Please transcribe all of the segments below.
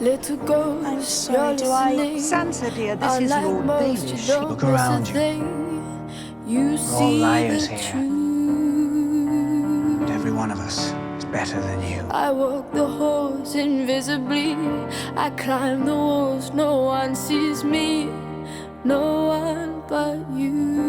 Little ghost, I'm sorry, do I? Sansa, dear, this is like Lord most, Baelish. you don't Look around miss a you. thing. You We're all see liars the here. truth. And every one of us is better than you. I walk the halls invisibly. I climb the walls, no one sees me. No one but you.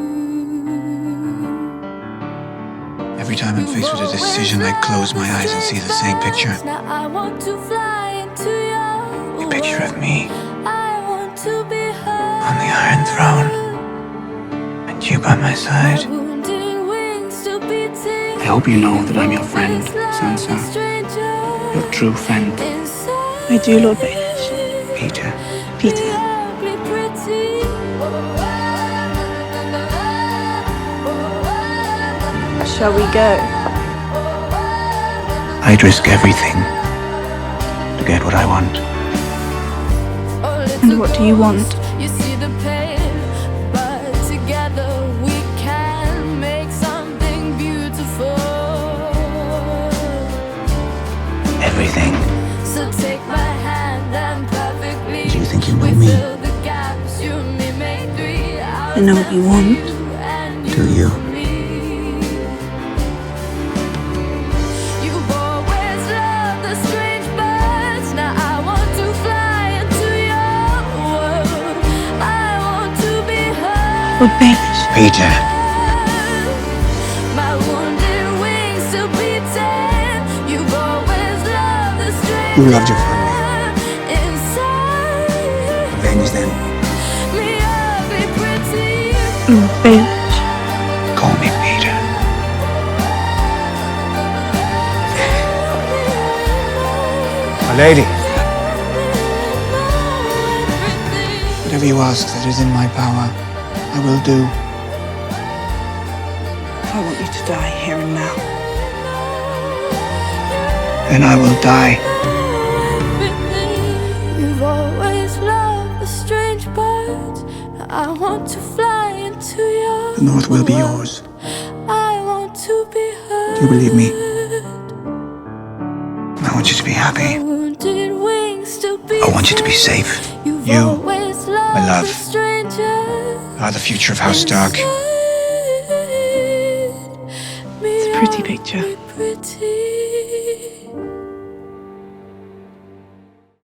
Every time I'm faced with a decision, I close my eyes and see the same picture. Now I want to fly into your A picture of me I want to be heard. on the Iron Throne, and you by my side. I hope you know that I'm your friend, Sansa. Your true friend. I do, Lord Baelish. Petyr. Petyr. Shall we go? I'd risk everything to get what I want. And what do you want? You see the pain, but together we can make something beautiful. Everything. So take my hand and perfectly. Do you think you know we me? fill the gaps, you and me make three. I know what you want. Do you? You've always loved the strange birds. Now I want to fly into your world. I want to be heard. Lord Baelish. Petyr. My wounded wings to be tame. You've always loved the strange You loved your family. inside. Avenge them. Me ugly pretty. Lord Baelish. Call me Petyr. My lady. Whatever you ask that is in my power, I will do. I want you to die here and now. Then I will die. You've always loved the strange birds. Now I want to fly into your The North will be yours. I want to be heard. Do you believe me? I want you to be happy. Wounded wings to be I want you to be safe. You've You, always loved my love, the stranger are the future of House Stark. inside. It's a pretty picture. Pretty.